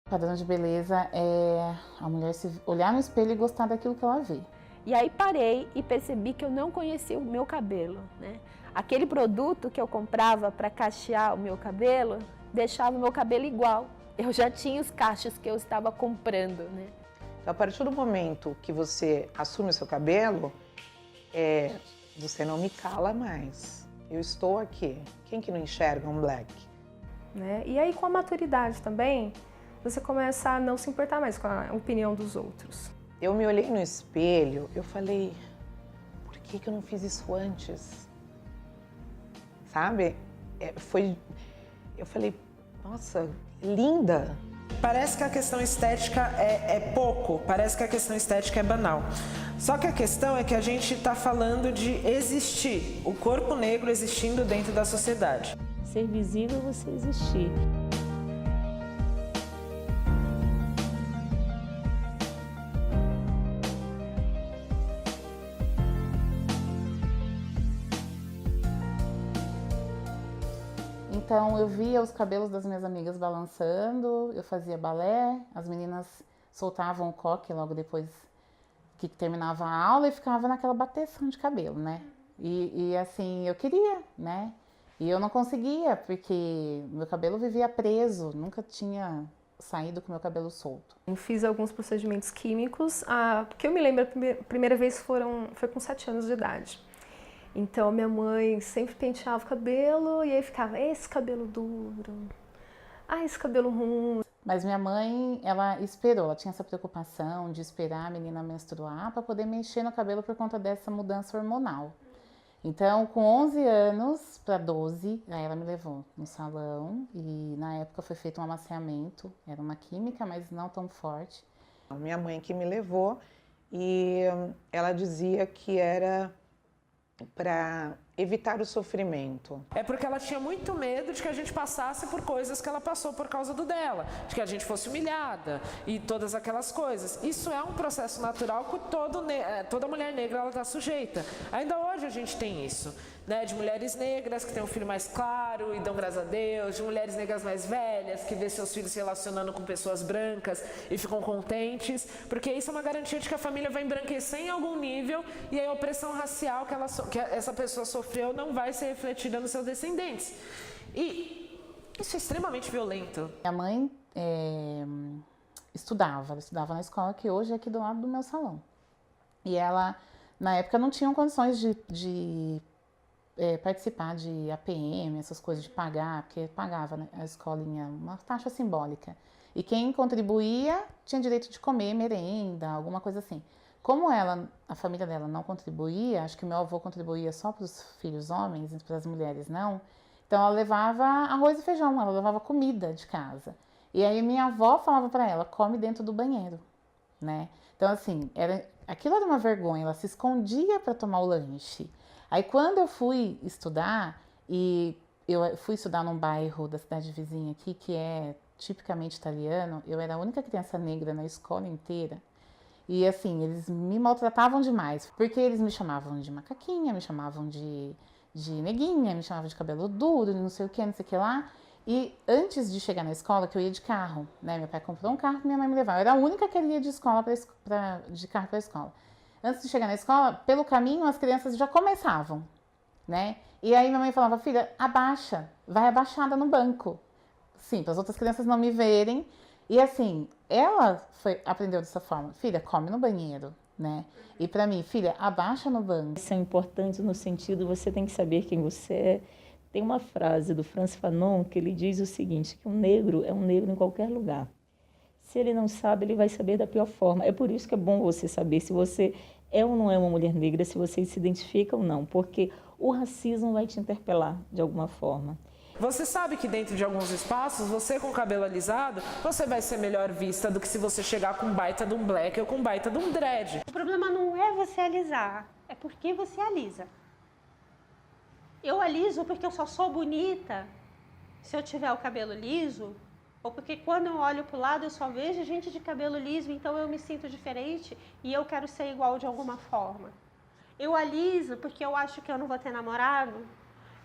Padrão de beleza é a mulher se olhar no espelho e gostar daquilo que ela vê. E aí parei e percebi que eu não conhecia o meu cabelo, né? Aquele produto que eu comprava para cachear o meu cabelo, deixava o meu cabelo igual. Eu já tinha os cachos que eu estava comprando, né? Então, a partir do momento que você assume o seu cabelo, você não me cala mais. Eu estou aqui. Quem que não enxerga um black? Né? E aí, com a maturidade também, você começa a não se importar mais com a opinião dos outros. Eu me olhei no espelho, eu falei, por que eu não fiz isso antes? Sabe? Eu falei, nossa, linda. Parece que a questão estética é pouco, parece que a questão estética é banal. Só que a questão é que a gente está falando de existir, o corpo negro existindo dentro da sociedade. Ser visível, você existir. Então eu via os cabelos das minhas amigas balançando, eu fazia balé, as meninas soltavam o coque logo depois que terminava a aula e ficava naquela bateção de cabelo, né? E assim, eu queria, né? E eu não conseguia, porque meu cabelo vivia preso, nunca tinha saído com meu cabelo solto. Eu fiz alguns procedimentos químicos, porque eu me lembro, a primeira vez foi com 7 anos de idade. Então minha mãe sempre penteava o cabelo e aí ficava, esse cabelo duro, esse cabelo ruim. Mas minha mãe, ela esperou, ela tinha essa preocupação de esperar a menina menstruar para poder mexer no cabelo por conta dessa mudança hormonal. Então, com 11 anos para 12, aí ela me levou no salão e na época foi feito um amaciamento, era uma química, mas não tão forte. Minha mãe que me levou e ela dizia que era para evitar o sofrimento. É porque ela tinha muito medo de que a gente passasse por coisas que ela passou por causa do dela, de que a gente fosse humilhada e todas aquelas coisas. Isso é um processo natural que toda mulher negra ela está sujeita. Ainda hoje a gente tem isso, né? De mulheres negras que têm um filho mais claro e dão graças a Deus, de mulheres negras mais velhas que vê seus filhos se relacionando com pessoas brancas e ficam contentes, porque isso é uma garantia de que a família vai embranquecer em algum nível e a opressão racial que essa pessoa sofreu não vai ser refletida nos seus descendentes. E isso é extremamente violento. Minha mãe ela estudava na escola que hoje é aqui do lado do meu salão. E ela, na época, não tinha condições de participar de APM, essas coisas de pagar, porque pagava, né, a escolinha uma taxa simbólica. E quem contribuía tinha direito de comer merenda, alguma coisa assim. Como a família dela não contribuía, acho que meu avô contribuía só para os filhos homens e para as mulheres não, então ela levava arroz e feijão, ela levava comida de casa. E aí minha avó falava para ela, come dentro do banheiro, né? Então assim, aquilo era uma vergonha, ela se escondia para tomar o lanche. Aí quando eu fui estudar, e eu fui estudar num bairro da cidade vizinha aqui, que é tipicamente italiano, eu era a única criança negra na escola inteira. E assim, eles me maltratavam demais, porque eles me chamavam de macaquinha, me chamavam de neguinha, me chamavam de cabelo duro, não sei o que, não sei o que lá. E antes de chegar na escola, que eu ia de carro, né? Meu pai comprou um carro e minha mãe me levava. Eu era a única que ia de carro para a escola. Antes de chegar na escola, pelo caminho, as crianças já começavam, né? E aí minha mãe falava, filha, abaixa, vai abaixada no banco. Sim, para as outras crianças não me verem. E assim, ela aprendeu dessa forma, filha, come no banheiro, né? E para mim, filha, abaixa no banco. Isso é importante no sentido, você tem que saber quem você é. Tem uma frase do Frantz Fanon que ele diz o seguinte, que um negro é um negro em qualquer lugar. Se ele não sabe, ele vai saber da pior forma. É por isso que é bom você saber se você é ou não é uma mulher negra, se você se identifica ou não, porque o racismo vai te interpelar de alguma forma. Você sabe que dentro de alguns espaços, você com o cabelo alisado, você vai ser melhor vista do que se você chegar com baita de um black ou com baita de um dread. O problema não é você alisar, é porque você alisa. Eu aliso porque eu só sou bonita se eu tiver o cabelo liso, ou porque quando eu olho para o lado eu só vejo gente de cabelo liso, então eu me sinto diferente e eu quero ser igual de alguma forma. Eu aliso porque eu acho que eu não vou ter namorado.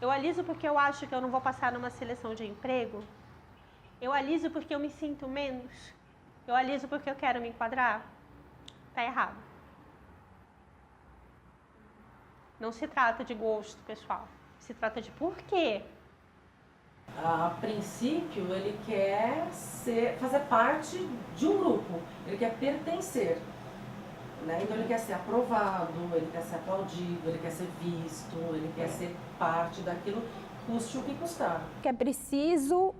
Eu aliso porque eu acho que eu não vou passar numa seleção de emprego. Eu aliso porque eu me sinto menos? Eu aliso porque eu quero me enquadrar? Tá errado. Não se trata de gosto, pessoal. Se trata de por quê. A princípio, ele quer fazer parte de um grupo, ele quer pertencer. Né? Então ele quer ser aprovado, ele quer ser aplaudido, ele quer ser visto, ele quer ser parte daquilo, custe o que custar. Que é preciso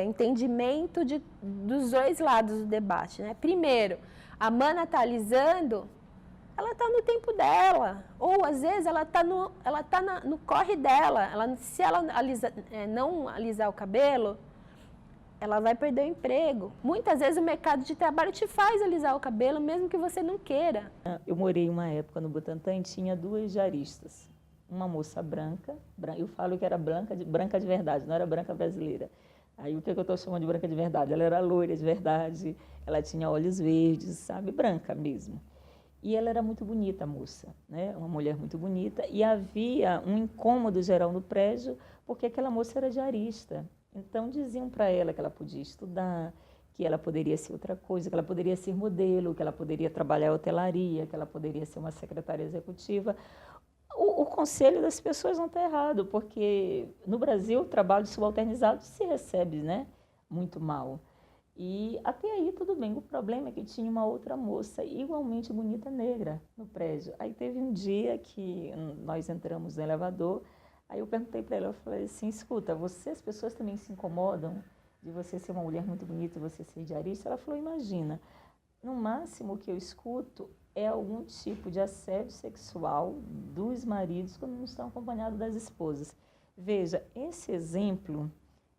entendimento dos dois lados do debate. Né? Primeiro, a mana está alisando, ela está no tempo dela, ou às vezes ela está no corre dela. Se ela não alisar o cabelo, ela vai perder o emprego. Muitas vezes o mercado de trabalho te faz alisar o cabelo, mesmo que você não queira. Eu morei uma época no Butantã e tinha 2 diaristas. Uma moça branca, eu falo que era branca de verdade, não era branca brasileira. Aí o que eu estou chamando de branca de verdade? Ela era loira de verdade, ela tinha olhos verdes, sabe, branca mesmo. E ela era muito bonita, a moça, né? Uma mulher muito bonita. E havia um incômodo geral no prédio, porque aquela moça era diarista. Então diziam para ela que ela podia estudar, que ela poderia ser outra coisa, que ela poderia ser modelo, que ela poderia trabalhar em hotelaria, que ela poderia ser uma secretária executiva. O conselho das pessoas não está errado, porque no Brasil o trabalho subalternizado se recebe, né, muito mal. E até aí tudo bem, o problema é que tinha uma outra moça igualmente bonita negra no prédio. Aí teve um dia que nós entramos no elevador, aí eu perguntei para ela, eu falei assim, escuta, as pessoas também se incomodam de você ser uma mulher muito bonita e você ser diarista? Ela falou, imagina, no máximo que eu escuto é algum tipo de assédio sexual dos maridos quando não estão acompanhados das esposas. Veja, esse exemplo,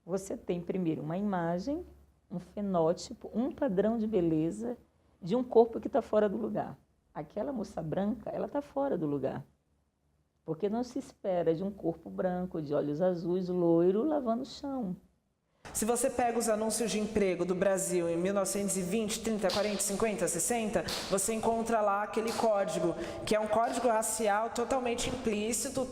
você tem primeiro uma imagem, um fenótipo, um padrão de beleza de um corpo que está fora do lugar. Aquela moça branca, ela está fora do lugar. Porque não se espera de um corpo branco, de olhos azuis, loiro, lavando o chão. Se você pega os anúncios de emprego do Brasil em 1920, 30, 40, 50, 60, você encontra lá aquele código, que é um código racial totalmente implícito,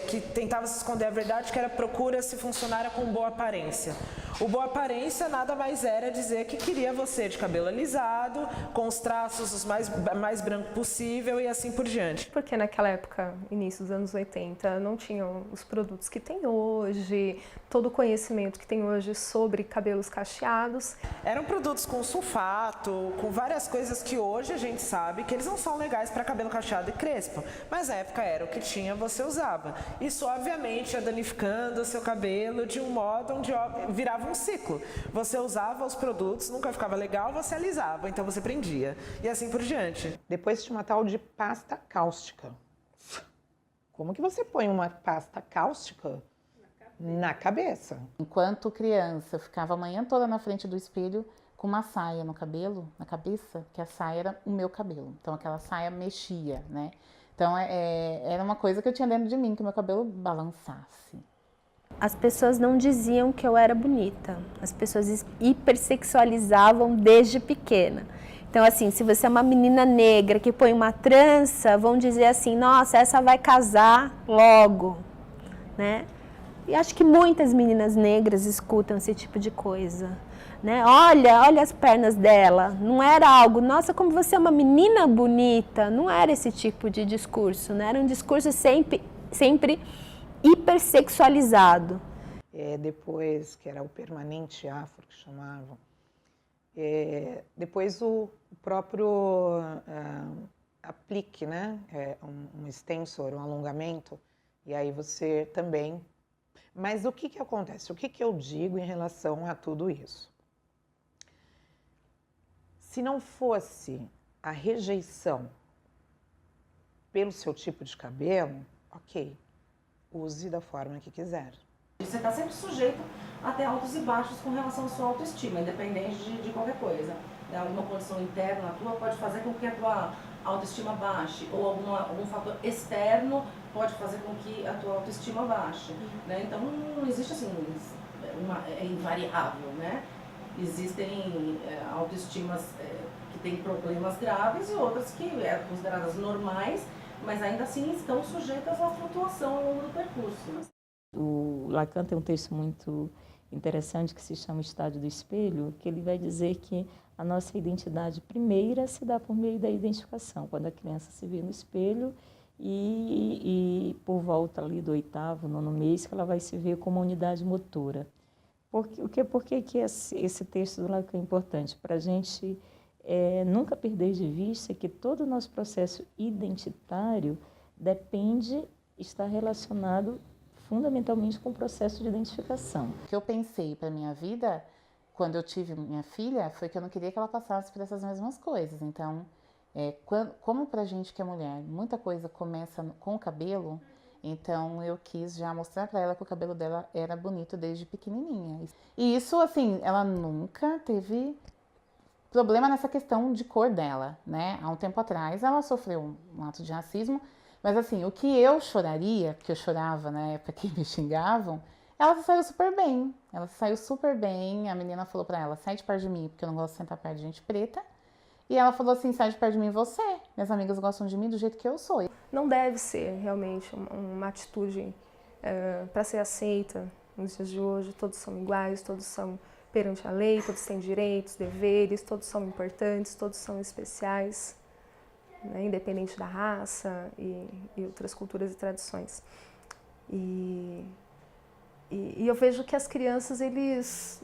que tentava se esconder a verdade, que era procura-se funcionária com boa aparência. O boa aparência nada mais era dizer que queria você de cabelo alisado, com os traços os mais branco possível e assim por diante. Porque naquela época, início dos anos 80, não tinham os produtos que tem hoje, todo o conhecimento que tem hoje sobre cabelos cacheados. Eram produtos com sulfato, com várias coisas que hoje a gente sabe que eles não são legais para cabelo cacheado e crespo, mas na época era o que tinha, você usava. Isso obviamente ia danificando o seu cabelo de um modo onde virava um ciclo. Você usava os produtos, nunca ficava legal, você alisava, então você prendia. E assim por diante. Depois tinha uma tal de pasta cáustica. Como que você põe uma pasta cáustica na cabeça? Enquanto criança, eu ficava a manhã toda na frente do espelho com uma saia no cabelo, na cabeça, que a saia era o meu cabelo. Então aquela saia mexia, né? Então era uma coisa que eu tinha dentro de mim, que o meu cabelo balançasse. As pessoas não diziam que eu era bonita. As pessoas hipersexualizavam desde pequena. Então, assim, se você é uma menina negra que põe uma trança, vão dizer assim, nossa, essa vai casar logo, né? E acho que muitas meninas negras escutam esse tipo de coisa, né? Olha as pernas dela. Não era algo, nossa, como você é uma menina bonita. Não era esse tipo de discurso, né? Era um discurso sempre hipersexualizado. Depois, que era o permanente afro, que chamavam. Depois o próprio aplique, né? Um extensor, um alongamento. E aí você também... Mas o que acontece? O que eu digo em relação a tudo isso? Se não fosse a rejeição pelo seu tipo de cabelo, ok, use da forma que quiser. Você está sempre sujeito a ter altos e baixos com relação à sua autoestima, independente de qualquer coisa. Alguma condição interna tua pode fazer com que a tua autoestima baixe, ou algum fator externo pode fazer com que a tua autoestima baixe. Né? Então não existe assim, é invariável, né? Existem autoestimas que têm problemas graves e outras que eram consideradas normais, mas ainda assim estão sujeitas à flutuação ao longo do percurso. O Lacan tem um texto muito interessante que se chama Estádio do Espelho, que ele vai dizer que a nossa identidade primeira se dá por meio da identificação, quando a criança se vê no espelho e por volta ali do 8º, 9º mês, que ela vai se ver como uma unidade motora. Por que esse texto do Lacan é importante? Para a gente nunca perder de vista que todo o nosso processo identitário está relacionado fundamentalmente com o processo de identificação. O que eu pensei para minha vida, quando eu tive minha filha, foi que eu não queria que ela passasse por essas mesmas coisas. Então, como pra gente que é mulher, muita coisa começa com o cabelo, então eu quis já mostrar para ela que o cabelo dela era bonito desde pequenininha. E isso, assim, ela nunca teve problema nessa questão de cor dela, né? Há um tempo atrás ela sofreu um ato de racismo, mas assim, o que eu choraria, porque eu chorava na época que me xingavam, ela se saiu super bem. Ela se saiu super bem. A menina falou pra ela, sai de perto de mim, porque eu não gosto de sentar perto de gente preta. E ela falou assim, sai de perto de mim você. Minhas amigas gostam de mim do jeito que eu sou. Não deve ser realmente uma atitude para ser aceita nos dias de hoje. Todos são iguais, todos são perante a lei, todos têm direitos, deveres, todos são importantes, todos são especiais, né, independente da raça e outras culturas e tradições. E eu vejo que as crianças, eles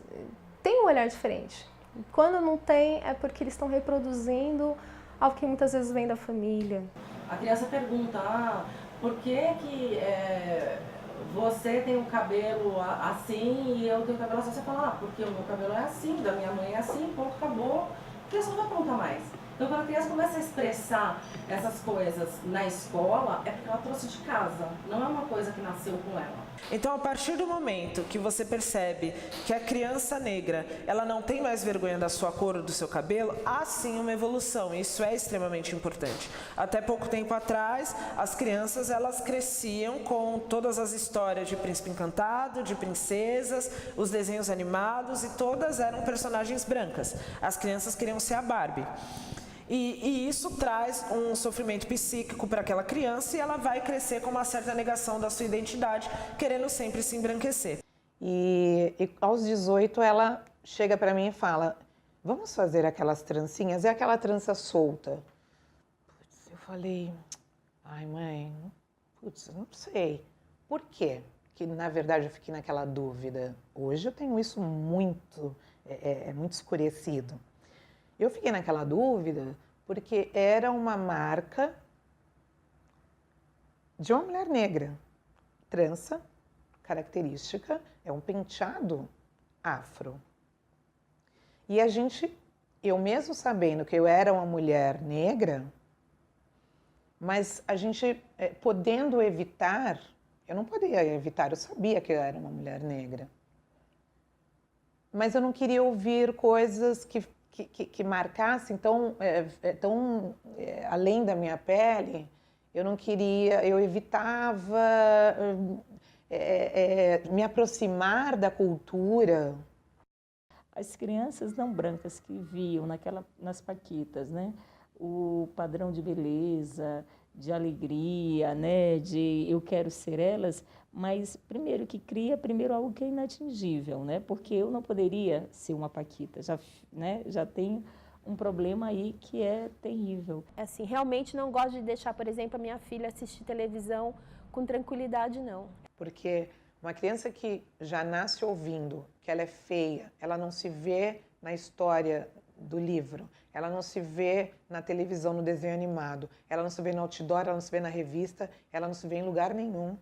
têm um olhar diferente. Quando não tem, é porque eles estão reproduzindo algo que muitas vezes vem da família. A criança pergunta, por que você tem o cabelo assim e eu tenho o cabelo assim? Você fala, porque o meu cabelo é assim, da minha mãe é assim, ponto, acabou. A criança não vai perguntar mais. Então, quando a criança começa a expressar essas coisas na escola, é porque ela trouxe de casa, não é uma coisa que nasceu com ela. Então, a partir do momento que você percebe que a criança negra, ela não tem mais vergonha da sua cor ou do seu cabelo, há sim uma evolução, e isso é extremamente importante. Até pouco tempo atrás, as crianças, elas cresciam com todas as histórias de Príncipe Encantado, de princesas, os desenhos animados, e todas eram personagens brancas. As crianças queriam ser a Barbie. E isso traz um sofrimento psíquico para aquela criança e ela vai crescer com uma certa negação da sua identidade, querendo sempre se embranquecer. E aos 18 ela chega para mim e fala, vamos fazer aquelas trancinhas? É aquela trança solta. Putz, eu falei, ai mãe, putz, não sei. Por quê? Que na verdade eu fiquei naquela dúvida. Hoje eu tenho isso muito, muito escurecido. Eu fiquei naquela dúvida porque era uma marca de uma mulher negra. Trança, característica, é um penteado afro. E eu mesmo sabendo que eu era uma mulher negra, mas a gente podendo evitar, eu não podia evitar, eu sabia que eu era uma mulher negra. Mas eu não queria ouvir coisas que marcasse, então, além da minha pele, eu não queria, eu evitava me aproximar da cultura. As crianças não brancas que viam nas paquitas, né, o padrão de beleza, de alegria, de eu quero ser elas, mas primeiro que cria algo que é inatingível, né? Porque eu não poderia ser uma paquita, já tem um problema aí que é terrível. Assim, realmente não gosto de deixar, por exemplo, a minha filha assistir televisão com tranquilidade, não. Porque uma criança que já nasce ouvindo que ela é feia, ela não se vê na história do livro, ela não se vê na televisão, no desenho animado, ela não se vê no outdoor, ela não se vê na revista, ela não se vê em lugar nenhum.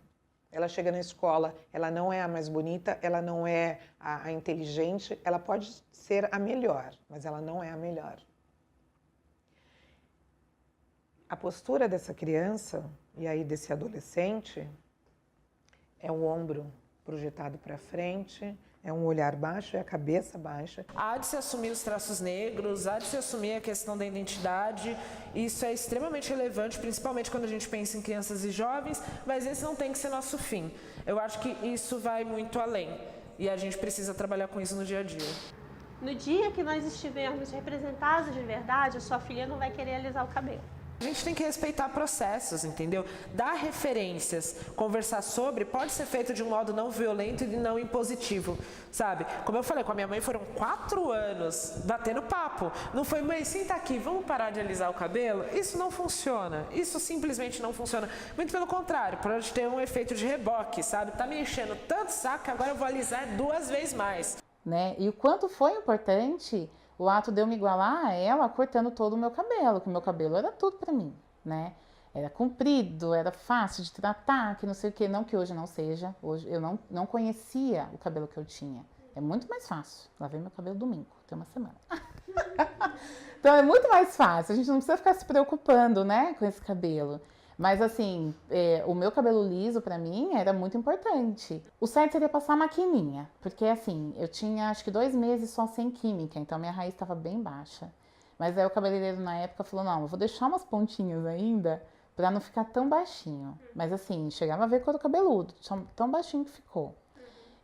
Ela chega na escola, ela não é a mais bonita, ela não é a inteligente, ela pode ser a melhor, mas ela não é a melhor. A postura dessa criança, e aí desse adolescente, é o ombro projetado para frente, é um olhar baixo, é a cabeça baixa. Há de se assumir os traços negros, há de se assumir a questão da identidade. Isso é extremamente relevante, principalmente quando a gente pensa em crianças e jovens, mas esse não tem que ser nosso fim. Eu acho que isso vai muito além e a gente precisa trabalhar com isso no dia a dia. No dia que nós estivermos representados de verdade, a sua filha não vai querer alisar o cabelo. A gente tem que respeitar processos, entendeu? Dar referências, conversar sobre, pode ser feito de um modo não violento e não impositivo, sabe? Como eu falei, com a minha mãe foram 4 anos batendo papo. Não foi, mãe, senta aqui, vamos parar de alisar o cabelo? Isso não funciona, isso simplesmente não funciona. Muito pelo contrário, pode ter um efeito de reboque, sabe? Tá me enchendo tanto saco que agora eu vou alisar 2 vezes mais. Né? E o quanto foi importante o ato de eu me igualar a ela cortando todo o meu cabelo, que o meu cabelo era tudo pra mim, né? Era comprido, era fácil de tratar, que não sei o que, não que hoje não seja. Hoje eu não conhecia o cabelo que eu tinha. É muito mais fácil. Lavei meu cabelo domingo, tem uma semana. Então é muito mais fácil, a gente não precisa ficar se preocupando, né, com esse cabelo. Mas assim, o meu cabelo liso pra mim era muito importante. O certo seria passar maquininha, porque assim, eu tinha acho que 2 meses só sem química, então minha raiz estava bem baixa. Mas aí o cabeleireiro na época falou, não, eu vou deixar umas pontinhas ainda pra não ficar tão baixinho. Mas assim, chegava a ver couro cabeludo, tão baixinho que ficou.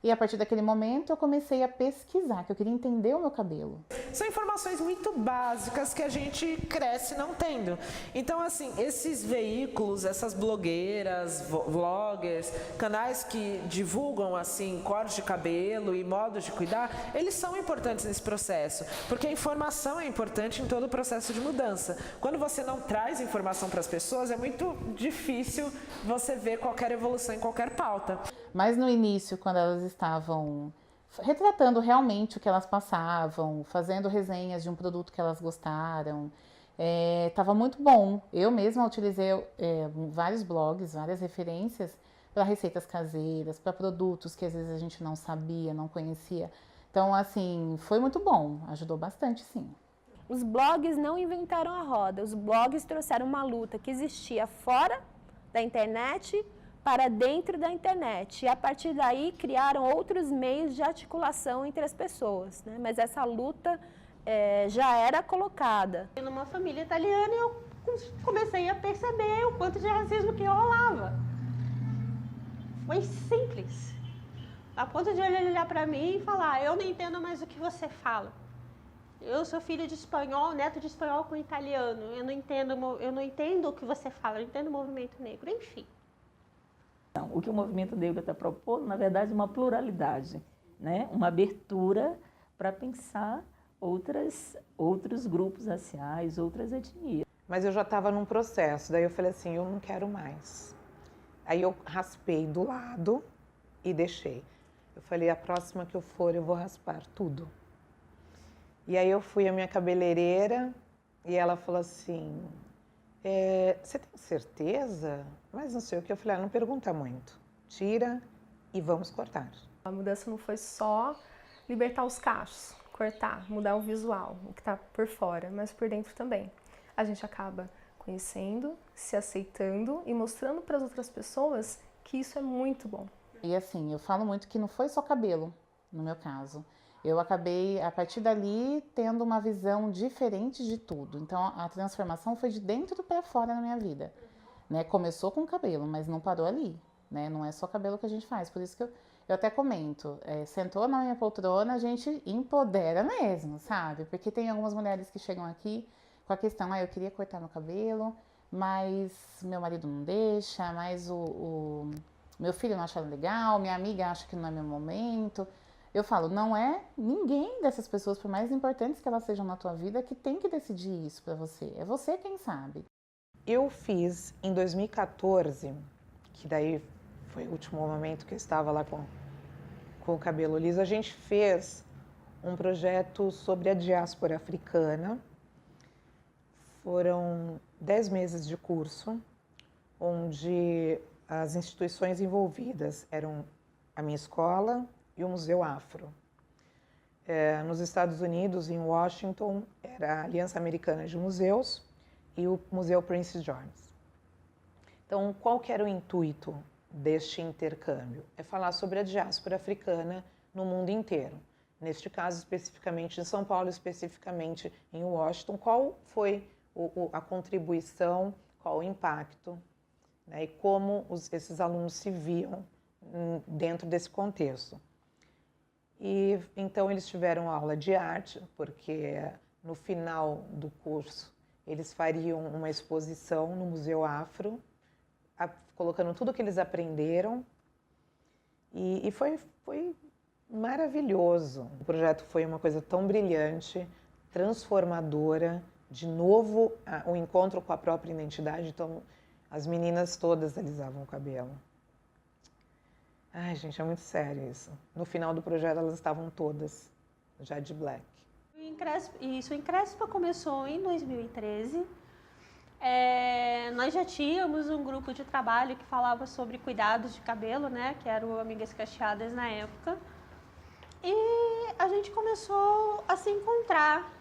E a partir daquele momento eu comecei a pesquisar, que eu queria entender o meu cabelo. São informações muito básicas que a gente cresce não tendo. Então, assim, esses veículos, essas blogueiras, vloggers, canais que divulgam, assim, corte de cabelo e modos de cuidar, eles são importantes nesse processo, porque a informação é importante em todo o processo de mudança. Quando você não traz informação para as pessoas, é muito difícil você ver qualquer evolução em qualquer pauta. Mas no início, quando elas estavam retratando realmente o que elas passavam, fazendo resenhas de um produto que elas gostaram, estava muito bom. Eu mesma utilizei vários blogs, várias referências para receitas caseiras, para produtos que às vezes a gente não sabia, não conhecia. Então, assim, foi muito bom, ajudou bastante, sim. Os blogs não inventaram a roda, os blogs trouxeram uma luta que existia fora da internet para dentro da internet. E a partir daí criaram outros meios de articulação entre as pessoas, né? Mas essa luta já era colocada. Numa família italiana eu comecei a perceber o quanto de racismo que rolava. Foi simples. A ponto de ele olhar para mim e falar, eu não entendo mais o que você fala. Eu sou filho de espanhol, neto de espanhol com italiano. Eu não entendo o que você fala, eu não entendo o movimento negro, enfim. O que o movimento negro está propondo, na verdade, é uma pluralidade, né? Uma abertura para pensar outros grupos raciais, outras etnias. Mas eu já estava num processo, daí eu falei assim, eu não quero mais. Aí eu raspei do lado e deixei. Eu falei, a próxima que eu for, eu vou raspar tudo. E aí eu fui à minha cabeleireira e ela falou assim, você tem certeza? Mas não sei o que. Eu falei, não pergunta muito. Tira e vamos cortar. A mudança não foi só libertar os cachos, cortar, mudar o visual, o que está por fora, mas por dentro também. A gente acaba conhecendo, se aceitando e mostrando para as outras pessoas que isso é muito bom. E assim, eu falo muito que não foi só cabelo, no meu caso. Eu acabei, a partir dali, tendo uma visão diferente de tudo. Então, a transformação foi de dentro para fora na minha vida. Né? Começou com o cabelo, mas não parou ali. Né? Não é só cabelo que a gente faz. Por isso que eu até comento, sentou na minha poltrona, a gente empodera mesmo, sabe? Porque tem algumas mulheres que chegam aqui com a questão, eu queria cortar meu cabelo, mas meu marido não deixa, mas o meu filho não acha legal, minha amiga acha que não é meu momento. Eu falo, não é ninguém dessas pessoas, por mais importantes que elas sejam na tua vida, que tem que decidir isso pra você. É você quem sabe. Eu fiz em 2014, que daí foi o último momento que eu estava lá com o cabelo liso, a gente fez um projeto sobre a diáspora africana. Foram 10 meses de curso, onde as instituições envolvidas eram a minha escola e o Museu Afro. Nos Estados Unidos, em Washington, era a Aliança Americana de Museus e o Museu Prince George. Então, qual que era o intuito deste intercâmbio? É falar sobre a diáspora africana no mundo inteiro. Neste caso, especificamente em São Paulo, especificamente em Washington, qual foi a contribuição, qual o impacto, né, e como esses alunos se viam dentro desse contexto. E então eles tiveram aula de arte, porque no final do curso eles fariam uma exposição no Museu Afro, colocando tudo que eles aprenderam, e foi maravilhoso. O projeto foi uma coisa tão brilhante, transformadora, de novo o encontro com a própria identidade. Então, as meninas todas alisavam o cabelo. Ai, gente, é muito sério isso. No final do projeto, elas estavam todas já de black. Isso, o Encrespa começou em 2013. Nós já tínhamos um grupo de trabalho que falava sobre cuidados de cabelo, né? Que era o Amigas Cacheadas na época. E a gente começou a se encontrar.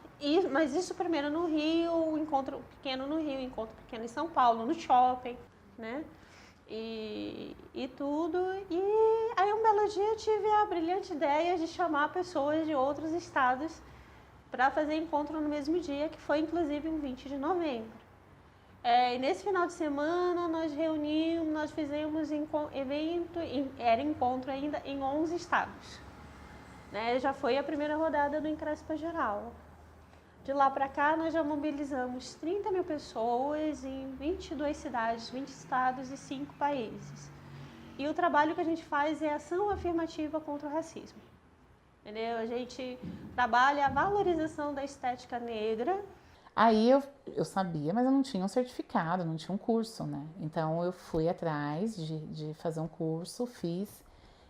Mas isso primeiro no Rio, um encontro pequeno no Rio, um encontro pequeno em São Paulo, no shopping, né? E tudo. E aí um belo dia eu tive a brilhante ideia de chamar pessoas de outros estados para fazer encontro no mesmo dia, que foi inclusive um 20 de novembro. E nesse final de semana nós reunimos, nós fizemos evento, era encontro ainda em 11 estados. Né? Já foi a primeira rodada do Encrespa Geral. De lá para cá, nós já mobilizamos 30 mil pessoas em 22 cidades, 20 estados e 5 países. E o trabalho que a gente faz é ação afirmativa contra o racismo. Entendeu? A gente trabalha a valorização da estética negra. Aí eu sabia, mas eu não tinha um certificado, não tinha um curso, né? Então eu fui atrás de fazer um curso, fiz.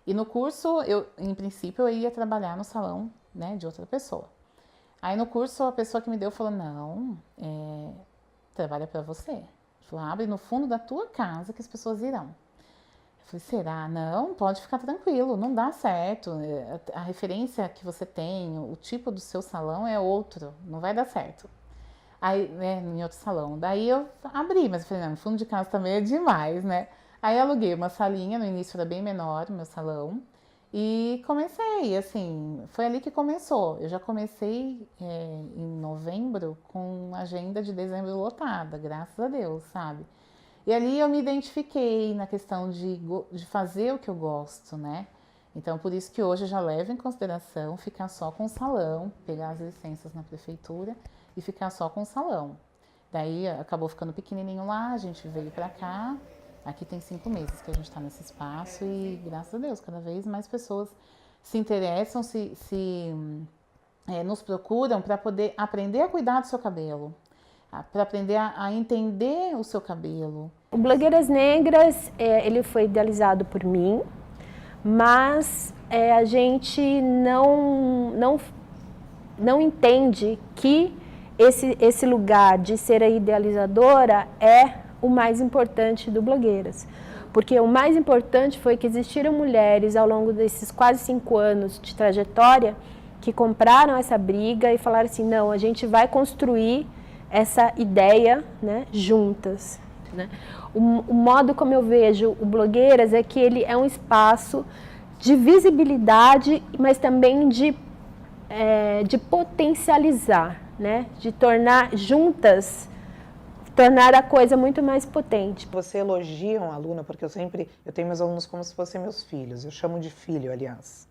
E no curso, em princípio, eu ia trabalhar no salão, né, de outra pessoa. Aí no curso, a pessoa que me deu falou, não, trabalha para você. Falou, abre no fundo da tua casa que as pessoas irão. Eu falei, será? Não, pode ficar tranquilo, não dá certo. A referência que você tem, o tipo do seu salão é outro, não vai dar certo. Aí, em outro salão. Daí eu abri, mas eu falei, não, no fundo de casa também é demais, né? Aí eu aluguei uma salinha, no início era bem menor o meu salão. E comecei, assim, foi ali que começou. Eu já comecei em novembro com agenda de dezembro lotada, graças a Deus, sabe? E ali eu me identifiquei na questão de fazer o que eu gosto, né? Então, por isso que hoje eu já levo em consideração ficar só com o salão, pegar as licenças na prefeitura e ficar só com o salão. Daí acabou ficando pequenininho lá, a gente veio pra cá. Aqui tem 5 meses que a gente está nesse espaço e, graças a Deus, cada vez mais pessoas se interessam, nos procuram para poder aprender a cuidar do seu cabelo, para aprender a entender o seu cabelo. O Blogueiras Negras, ele foi idealizado por mim, mas a gente não entende que esse lugar de ser a idealizadora é o mais importante do Blogueiras. Porque o mais importante foi que existiram mulheres ao longo desses quase 5 anos de trajetória que compraram essa briga e falaram assim, não, a gente vai construir essa ideia, né, juntas. Né? O modo como eu vejo o Blogueiras é que ele é um espaço de visibilidade, mas também de potencializar, né? De tornar juntas, tornar a coisa muito mais potente. Você elogia um aluno, porque eu tenho meus alunos como se fossem meus filhos, eu chamo de filho, aliás,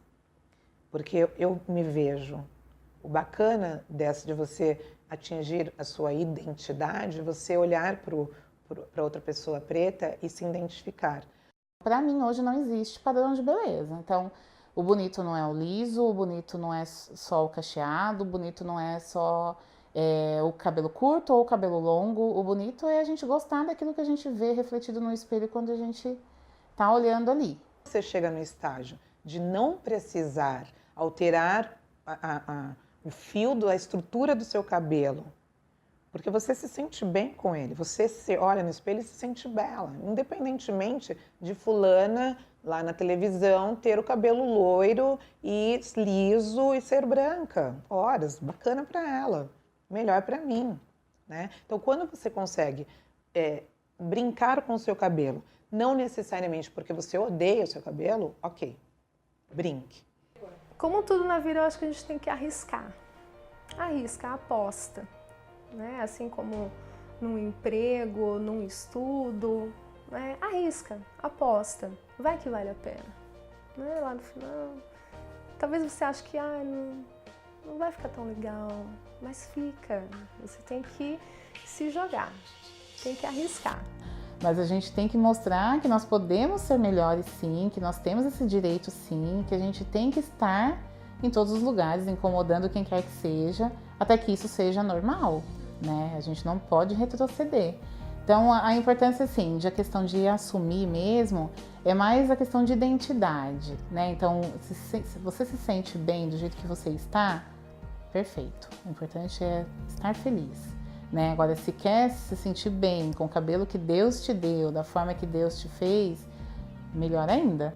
porque eu me vejo. O bacana de você atingir a sua identidade, você olhar para outra pessoa preta e se identificar. Para mim, hoje não existe padrão de beleza. Então, o bonito não é o liso, o bonito não é só o cacheado, o bonito não é só o cabelo curto ou o cabelo longo. O bonito é a gente gostar daquilo que a gente vê refletido no espelho quando a gente está olhando ali. Você chega no estágio de não precisar alterar o fio da estrutura do seu cabelo, porque você se sente bem com ele, você se olha no espelho e se sente bela, independentemente de fulana lá na televisão ter o cabelo loiro e liso e ser branca. Horas, bacana para ela, melhor para mim, né? Então, quando você consegue brincar com o seu cabelo, não necessariamente porque você odeia o seu cabelo, ok, brinque. Como tudo na vida, eu acho que a gente tem que arriscar. Arrisca, aposta. Né? Assim como num emprego, num estudo, né? Arrisca, aposta. Vai que vale a pena. Né? Lá no final, talvez você ache que não vai ficar tão legal, mas fica. Você tem que se jogar, tem que arriscar. Mas a gente tem que mostrar que nós podemos ser melhores sim, que nós temos esse direito sim, que a gente tem que estar em todos os lugares, incomodando quem quer que seja, até que isso seja normal, né? A gente não pode retroceder. Então, a importância, assim, de a questão de assumir mesmo, é mais a questão de identidade, né? Então, se você se sente bem do jeito que você está, perfeito. O importante é estar feliz, né? Agora, se quer se sentir bem com o cabelo que Deus te deu, da forma que Deus te fez, melhor ainda.